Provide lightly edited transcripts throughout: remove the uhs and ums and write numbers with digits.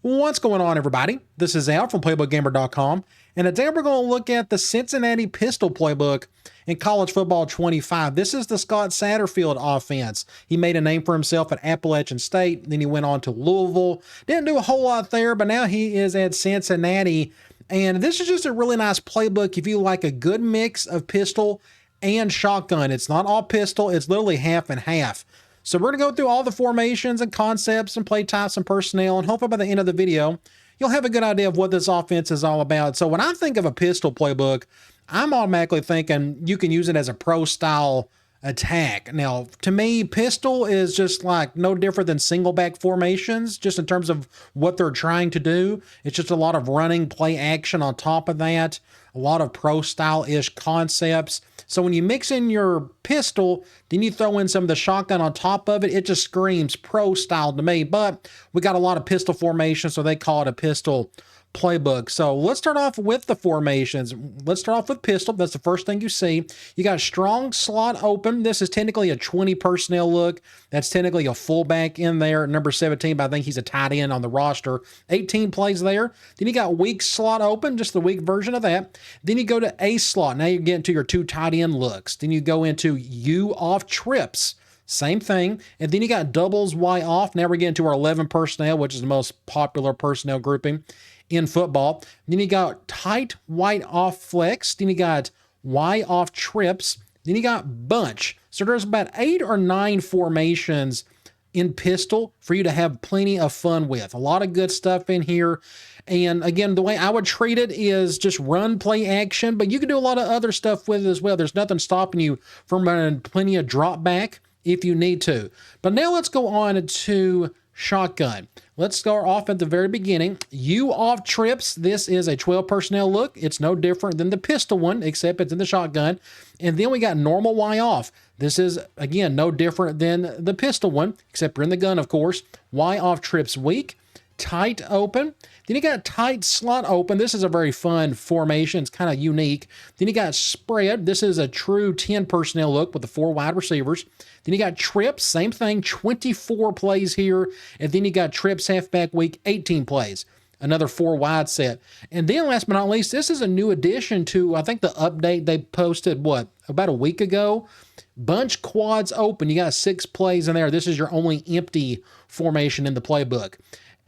What's going on, everybody? This is Al from PlaybookGamer.com, and today we're going to look at the Cincinnati pistol playbook in college football 25. This is the Scott Satterfield offense. He made a name for himself at Appalachian State, then he went on to Louisville. Didn't do a whole lot there, but now he is at Cincinnati, and this is just a really nice playbook if you like a good mix of pistol and shotgun. It's not all pistol, it's literally half and half. So we're going to go through all the formations and concepts and play types and personnel, and hopefully by the end of the video, you'll have a good idea of what this offense is all about. So when I think of a pistol playbook, I'm automatically thinking you can use it as a pro-style attack. Now, to me, pistol is just like no different than single back formations, just in terms of what they're trying to do. It's just a lot of running play action on top of that, a lot of pro-style-ish concepts. So when you mix in your pistol, then you throw in some of the shotgun on top of it, it just screams pro style to me. But we got a lot of pistol formations, so they call it a pistol playbook. So let's start off with the formations. Let's start off with pistol. That's the first thing you see. You got strong slot open. This is technically a 20 personnel look. That's technically a fullback in there. Number 17, but I think he's a tight end on the roster. 18 plays there. Then you got weak slot open, just the weak version of that. Then you go to A slot. Now you're getting to your two tight end looks. Then you go into U off trips. Same thing. And then you got doubles Y off. Now we're getting to our 11 personnel, which is the most popular personnel grouping in football. Then you got tight white off flex. Then you got Y off trips. Then you got bunch. So there's about 8 or 9 formations in pistol for you to have plenty of fun with. A lot of good stuff in here. And again, the way I would treat it is just run play action, but you can do a lot of other stuff with it as well. There's nothing stopping you from running plenty of drop back if you need to. But now let's go on to shotgun. Let's start off at the very beginning. U off trips. This is a 12 personnel look. It's no different than the pistol one, except it's in the shotgun. And then we got normal Y off. This is, again, no different than the pistol one, except you're in the gun, of course. Y off trips weak. Tight open. Then you got tight slot open. This is a very fun formation. It's kind of unique. Then you got spread. This is a true 10 personnel look with the 4 wide receivers. Then you got trips. Same thing. 24 plays here. And then you got trips halfback week, 18 plays. Another 4 wide set. And then last but not least, this is a new addition to, I think, the update they posted, about a week ago? Bunch quads open. You got 6 plays in there. This is your only empty formation in the playbook.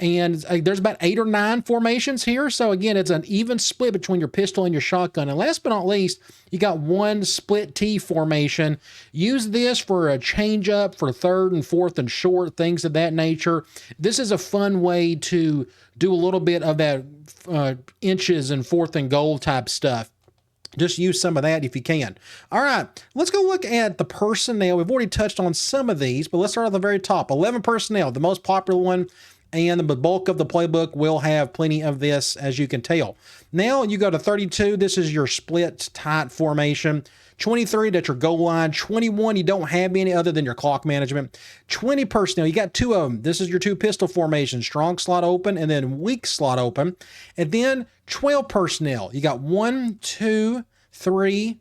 And there's about 8 or 9 formations here. So again, it's an even split between your pistol and your shotgun. And last but not least, you got one split T formation. Use this for a change up for 3rd and 4th and short, things of that nature. This is a fun way to do a little bit of that inches and 4th and goal type stuff. Just use some of that if you can. All right, let's go look at the personnel. We've already touched on some of these, but let's start at the very top. 11 personnel, the most popular one. And the bulk of the playbook will have plenty of this, as you can tell. Now you go to 32. This is your split tight formation. 23, that's your goal line. 21, you don't have any other than your clock management. 20 personnel, you got 2 of them. This is your 2 pistol formations, strong slot open and then weak slot open. And then 12 personnel, you got 1, 2, 3,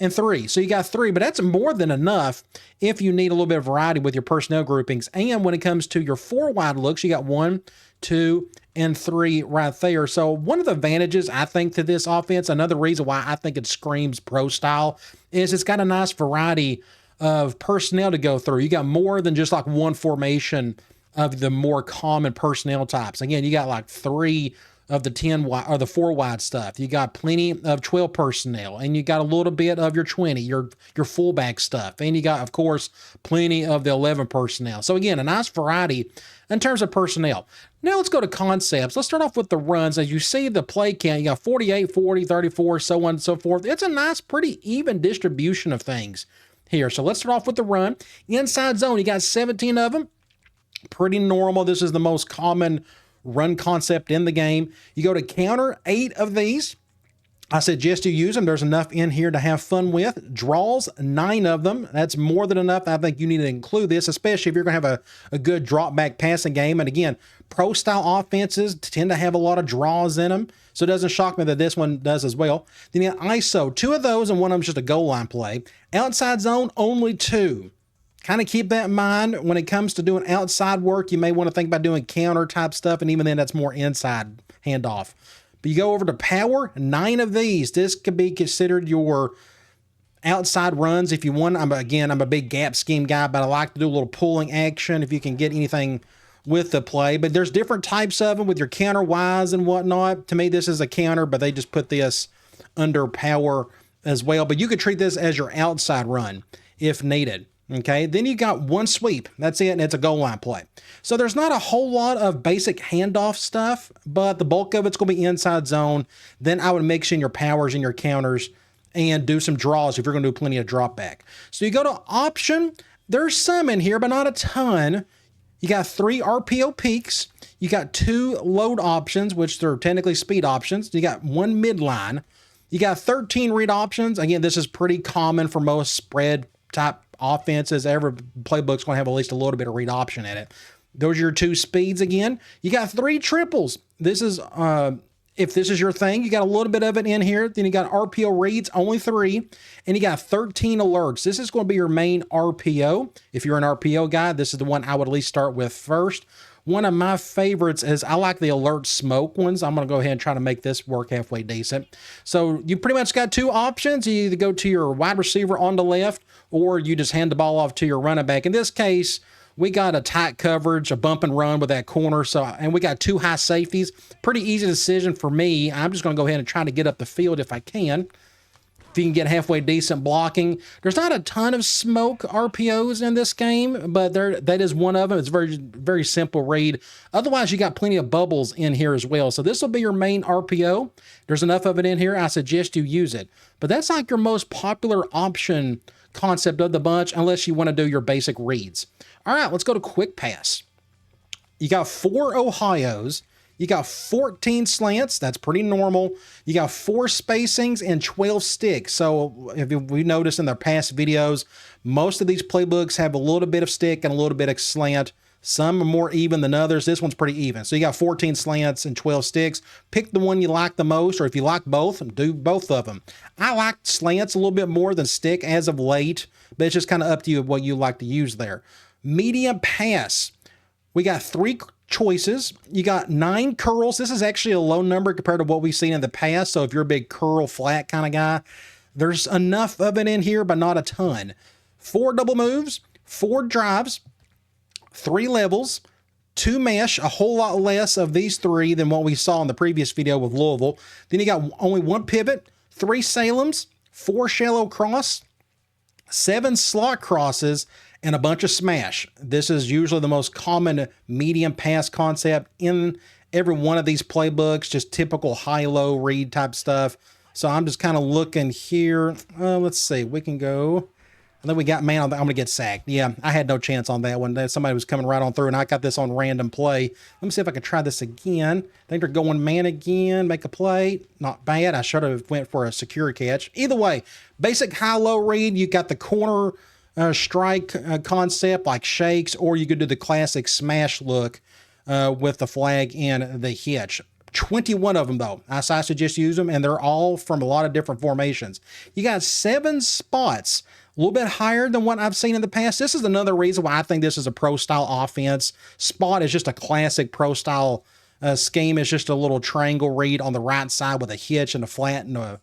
and 3. So you got 3, but that's more than enough if you need a little bit of variety with your personnel groupings. And when it comes to your 4 wide looks, you got 1, 2, and 3 right there. So one of the advantages, I think, to this offense, another reason why I think it screams pro style, is it's got a nice variety of personnel to go through. You got more than just like one formation of the more common personnel types. Again, you got like 3 of the 10 wide or the 4 wide stuff. You got plenty of 12 personnel, and you got a little bit of your 20, your fullback stuff. And you got, of course, plenty of the 11 personnel. So again, a nice variety in terms of personnel. Now let's go to concepts. Let's start off with the runs. As you see the play count, you got 48, 40, 34, so on and so forth. It's a nice, pretty even distribution of things here. So let's start off with the run. Inside zone, you got 17 of them. Pretty normal. This is the most common run concept in the game. You go to counter, 8 of these. I suggest you use them. There's enough in here to have fun with. Draws, 9 of them. That's more than enough. I think you need to include this, especially if you're going to have a good drop back passing game. And again, pro style offenses tend to have a lot of draws in them. So it doesn't shock me that this one does as well. Then you got ISO, 2 of those, and one of them is just a goal line play. Outside zone, only 2. kind of keep that in mind. When it comes to doing outside work, you may want to think about doing counter type stuff, and even then that's more inside handoff. But you go over to power, 9 of these. This could be considered your outside runs if you want. I'm a big gap scheme guy, but I like to do a little pulling action if you can get anything with the play. But there's different types of them with your counter Ys and whatnot. To me, this is a counter, but they just put this under power as well. But you could treat this as your outside run if needed. Okay, then you got one sweep. That's it, and it's a goal line play. So there's not a whole lot of basic handoff stuff, but the bulk of it's going to be inside zone. Then I would mix in your powers and your counters and do some draws if you're going to do plenty of drop back. So you go to option. There's some in here, but not a ton. You got 3 RPO peaks. You got 2 load options, which they're technically speed options. You got 1 midline. You got 13 read options. Again, this is pretty common for most spread type offenses. Every playbook's going to have at least a little bit of read option in it. Those are your 2 speeds again. You got 3 triples. This is, if this is your thing, you got a little bit of it in here. Then you got RPO reads, only 3. And you got 13 alerts. This is going to be your main RPO. If you're an RPO guy, this is the one I would at least start with first. One of my favorites is I like the alert smoke ones. I'm going to go ahead and try to make this work halfway decent. So you pretty much got 2 options. You either go to your wide receiver on the left, or you just hand the ball off to your running back. In this case, we got a tight coverage, a bump and run with that corner. And we got 2 high safeties. Pretty easy decision for me. I'm just going to go ahead and try to get up the field if I can. If you can get halfway decent blocking. There's not a ton of smoke RPOs in this game, but that is one of them. It's very, very simple read. Otherwise, you got plenty of bubbles in here as well. So this will be your main RPO. There's enough of it in here. I suggest you use it. But that's like your most popular option concept of the bunch, unless you want to do your basic reads. All right, let's go to quick pass. You got 4 Ohios. You got 14 slants. That's pretty normal. You got 4 spacings and 12 sticks. So if we noticed in their past videos, most of these playbooks have a little bit of stick and a little bit of slant. Some are more even than others. This one's pretty even. So you got 14 slants and 12 sticks. Pick the one you like the most, or if you like both, do both of them. I like slants a little bit more than stick as of late, but it's just kind of up to you what you like to use there. Medium pass. We got 3 choices. You got 9 curls. This is actually a low number compared to what we've seen in the past. So if you're a big curl flat kind of guy, there's enough of it in here, but not a ton. 4 double moves, 4 drives, 3 levels, 2 mesh, a whole lot less of these 3 than what we saw in the previous video with Louisville. Then you got only 1 pivot, 3 Salems, 4 shallow cross, 7 slot crosses, and a bunch of smash. This is usually the most common medium pass concept in every one of these playbooks, just typical high-low read type stuff. So I'm just kind of looking here. Let's see. We can go. And then we got man on that. I'm going to get sacked. Yeah, I had no chance on that one. Somebody was coming right on through, and I got this on random play. Let me see if I can try this again. I think they're going man again. Make a play. Not bad. I should have went for a secure catch. Either way, basic high-low read. You got the corner strike concept like shakes, or you could do the classic smash look with the flag and the hitch. 21 of them, though. I suggest use them, and they're all from a lot of different formations. You got 7 spots, a little bit higher than what I've seen in the past. This is another reason why I think this is a pro-style offense. Spot is just a classic pro-style scheme. It's just a little triangle read on the right side with a hitch and a flat and a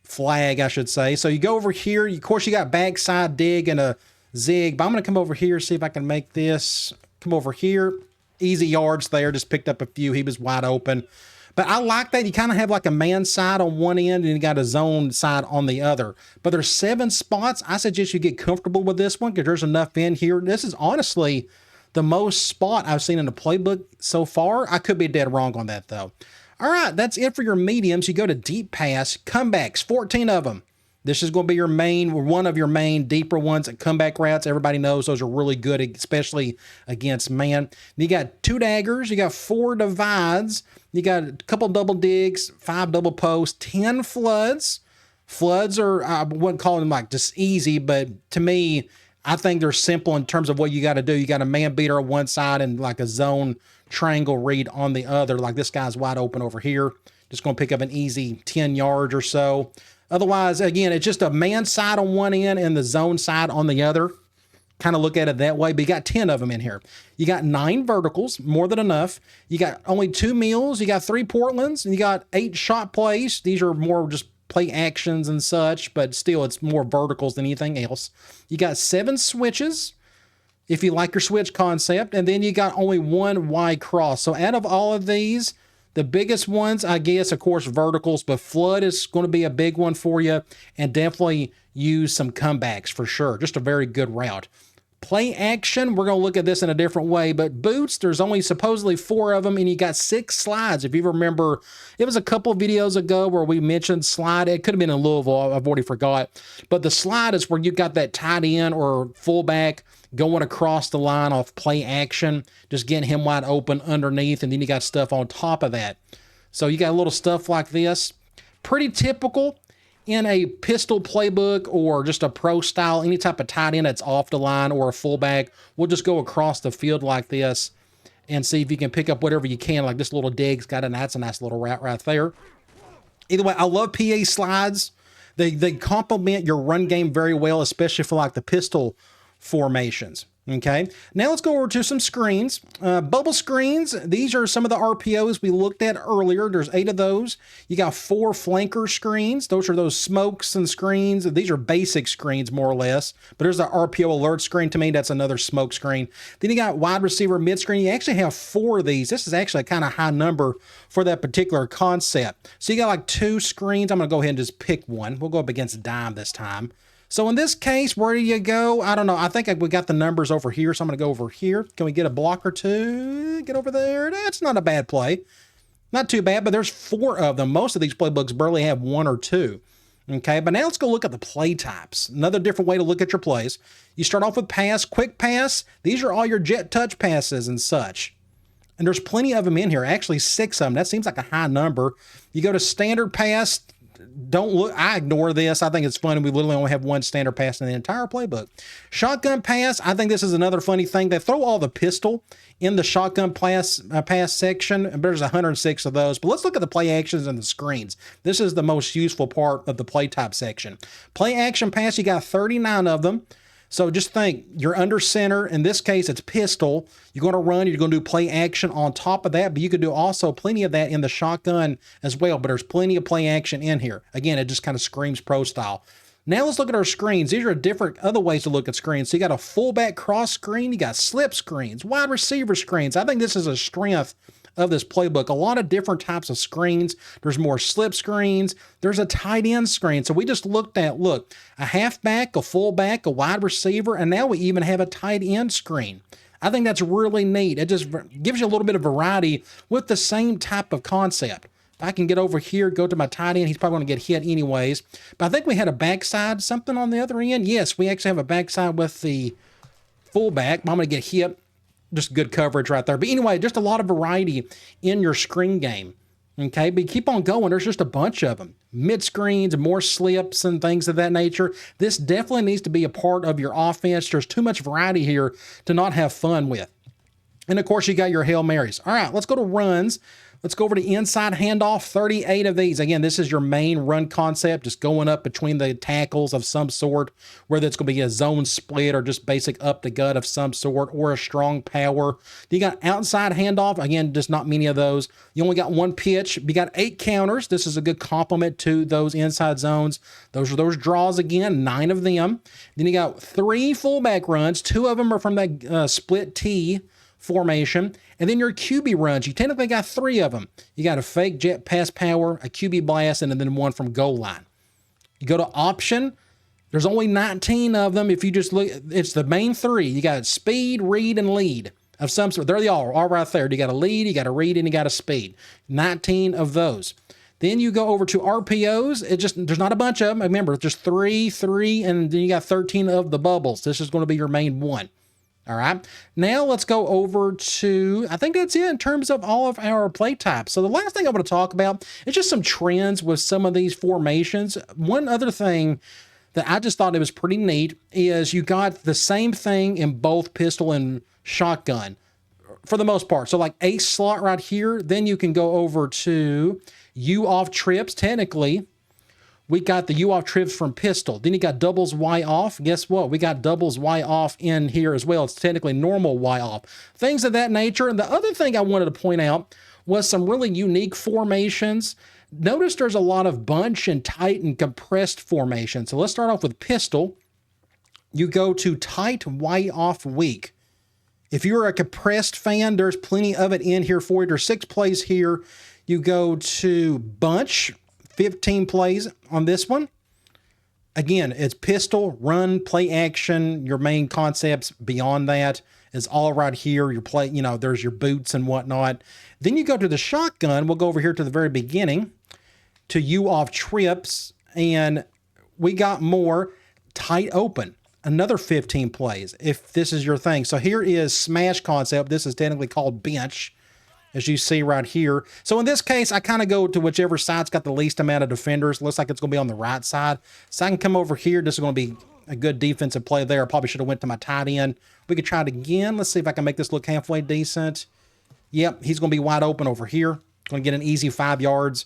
flag, I should say. So you go over here. Of course, you got backside dig and a zig, but I'm going to come over here, see if I can make this. Come over here. Easy yards there. Just picked up a few. He was wide open. But I like that. You kind of have like a man side on one end and you got a zone side on the other. But there's 7 spots. I suggest you get comfortable with this one because there's enough in here. This is honestly the most spot I've seen in the playbook so far. I could be dead wrong on that, though. All right, that's it for your mediums. You go to deep pass, comebacks, 14 of them. This is going to be your main, one of your main deeper ones at comeback routes. Everybody knows those are really good, especially against man. You got 2 daggers. You got 4 divides. You got a couple double digs, 5 double posts, 10 floods. Floods are, I wouldn't call them like just easy, but to me, I think they're simple in terms of what you got to do. You got a man beater on one side and like a zone triangle read on the other. Like this guy's wide open over here. Just going to pick up an easy 10 yards or so. Otherwise, again, it's just a man side on one end and the zone side on the other. kind of look at it that way, but you got 10 of them in here. You got 9 verticals, more than enough. You got only 2 meals. You got 3 Portlands, and you got 8 shot plays. These are more just play actions and such, but still it's more verticals than anything else. You got 7 switches, if you like your switch concept, and then you got only 1 Y cross. So out of all of these, the biggest ones, I guess, of course, verticals, but flood is going to be a big one for you, and definitely use some comebacks for sure. Just a very good route. Play action, we're going to look at this in a different way, but boots, there's only supposedly 4 of them, and you got 6 slides. If you remember, it was a couple of videos ago where we mentioned slide. It could have been in Louisville, I've already forgot. But the slide is where you got that tight end or fullback going across the line off play action, just getting him wide open underneath, and then you got stuff on top of that. So you got a little stuff like this. Pretty typical in a pistol playbook or just a pro style, any type of tight end that's off the line or a fullback. We'll just go across the field like this and see if you can pick up whatever you can. Like this little dig's got that's a nice little route right there. Either way, I love PA slides. They complement your run game very well, especially for like the pistol formations. Okay, now let's go over to some screens. Bubble screens, these are some of the RPOs we looked at earlier. There's 8 of those. You got 4 flanker screens. Those are those smokes and screens. These are basic screens, more or less. But there's the RPO alert screen. To me, that's another smoke screen. Then you got wide receiver mid screen. You actually have 4 of these. This is actually a kind of high number for that particular concept. So you got like 2 screens. I'm going to go ahead and just pick one. We'll go up against dime this time. So in this case, where do you go? I don't know. I think we got the numbers over here, so I'm going to go over here. Can we get a block or 2? Get over there. That's not a bad play. Not too bad, but there's 4 of them. Most of these playbooks barely have 1 or 2. Okay, but now let's go look at the play types. Another different way to look at your plays. You start off with pass, quick pass. These are all your jet touch passes and such. And there's plenty of them in here. Actually, 6 of them. That seems like a high number. You go to standard pass. Don't look, I ignore this. I think it's funny. We literally only have 1 standard pass in the entire playbook. Shotgun pass, I think this is another funny thing. They throw all the pistol in the shotgun pass section, and there's 106 of those. But let's look at the play actions and the screens. This is the most useful part of the play type section. Play action pass, you got 39 of them. So just think, you're under center. In this case, it's pistol. You're going to run. You're going to do play action on top of that. But you could do also plenty of that in the shotgun as well. But there's plenty of play action in here. Again, it just kind of screams pro style. Now let's look at our screens. These are different other ways to look at screens. So you got a fullback cross screen. You got slip screens, wide receiver screens. I think this is a strength of this playbook. A lot of different types of screens. There's more slip screens. There's a tight end screen. So we just looked at, look, a halfback, a fullback, a wide receiver, and now we even have a tight end screen. I think that's really neat. It just gives you a little bit of variety with the same type of concept. If I can get over here, go to my tight end, he's probably going to get hit anyways. But I think we had a backside, something on the other end. Yes, we actually have a backside with the fullback. I'm going to get hit. Just good coverage right there. But anyway, just a lot of variety in your screen game. Okay, but keep on going. There's just a bunch of them. Mid screens, more slips and things of that nature. This definitely needs to be a part of your offense. There's too much variety here to not have fun with. And of course, you got your Hail Marys. All right, let's go to runs. Let's go over to inside handoff, 38 of these. Again, this is your main run concept, just going up between the tackles of some sort, whether it's going to be a zone split or just basic up the gut of some sort or a strong power. You got outside handoff. Again, just not many of those. You only got 1 pitch. You got 8 counters. This is a good complement to those inside zones. Those are those draws again, 9 of them. Then you got 3 fullback runs. 2 of them are from that split T formation. And then your QB runs, you technically got 3 of them. You got a fake jet pass power, a QB blast, and then 1 from goal line. You go to option, there's only 19 of them. If you just look, it's the main 3. You got speed, read, and lead of some sort. There they are, all right there. You got a lead, you got a read, and you got a speed. 19 of those. Then you go over to RPOs. There's not a bunch of them. Remember, just 3, and then you got 13 of the bubbles. This is going to be your main one. All right, now let's go over to, I think that's it in terms of all of our play types. So the last thing I want to talk about is just some trends with some of these formations. One other thing that I just thought it was pretty neat is you got the same thing in both pistol and shotgun for the most part. So like ace slot right here, then you can go over to you off trips technically We got the U off trips from pistol. Then you got doubles Y off. Guess what? We got doubles Y off in here as well. It's technically normal Y off. Things of that nature. And the other thing I wanted to point out was some really unique formations. Notice there's a lot of bunch and tight and compressed formations. So let's start off with pistol. You go to tight Y off weak. If you're a compressed fan, there's plenty of it in here for you. There's 6 plays here. You go to bunch. 15 plays on this one. Again, it's pistol, run, play action. Your main concepts beyond that is all right here. Your play, there's your boots and whatnot. Then you go to the shotgun. We'll go over here to the very beginning to U off trips, and we got more tight open. Another 15 plays if this is your thing. So here is smash concept. This is technically called bench, as you see right here. So in this case, I kind of go to whichever side's got the least amount of defenders. Looks like it's going to be on the right side. So I can come over here. This is going to be a good defensive play there. I probably should have went to my tight end. We could try it again. Let's see if I can make this look halfway decent. Yep, he's going to be wide open over here. Going to get an easy 5 yards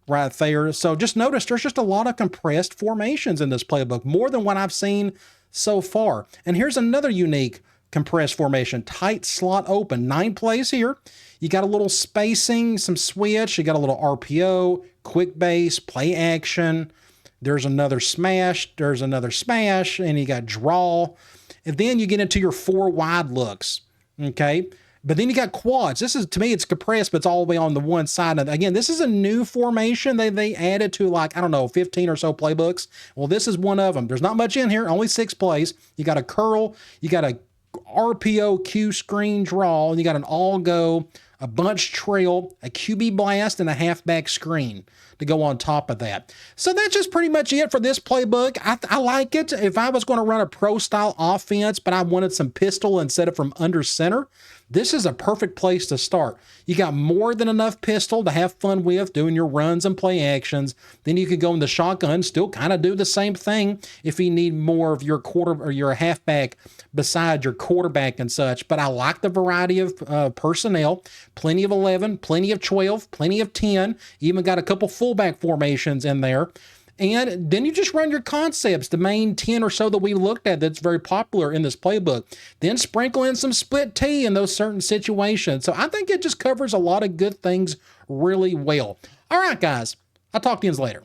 right there. So just notice there's just a lot of compressed formations in this playbook, more than what I've seen so far. And here's another unique compressed formation. Tight slot open. 9 plays here. You got a little spacing, some switch. You got a little RPO, quick base, play action. There's another smash. There's another smash. And you got draw. And then you get into your 4 wide looks. Okay. But then you got quads. This is, to me, it's compressed, but it's all the way on the one side. And again, this is a new formation they added to, like, I don't know, 15 or so playbooks. Well, this is one of them. There's not much in here, only 6 plays. You got a curl, you got a RPO Q screen draw, and you got an all go, a bunch trail, a QB blast, and a halfback screen to go on top of that. So that's just pretty much it for this playbook. I like it. If I was going to run a pro style offense, but I wanted some pistol instead of from under center, this is a perfect place to start. You got more than enough pistol to have fun with doing your runs and play actions. Then you could go in the shotgun, still kind of do the same thing if you need more of your quarter or your halfback beside your quarterback and such. But I like the variety of personnel. Plenty of 11, plenty of 12, plenty of 10. Even got a couple fullback formations in there. And then you just run your concepts, the main 10 or so that we looked at that's very popular in this playbook. Then sprinkle in some split T in those certain situations. So I think it just covers a lot of good things really well. All right, guys. I'll talk to you later.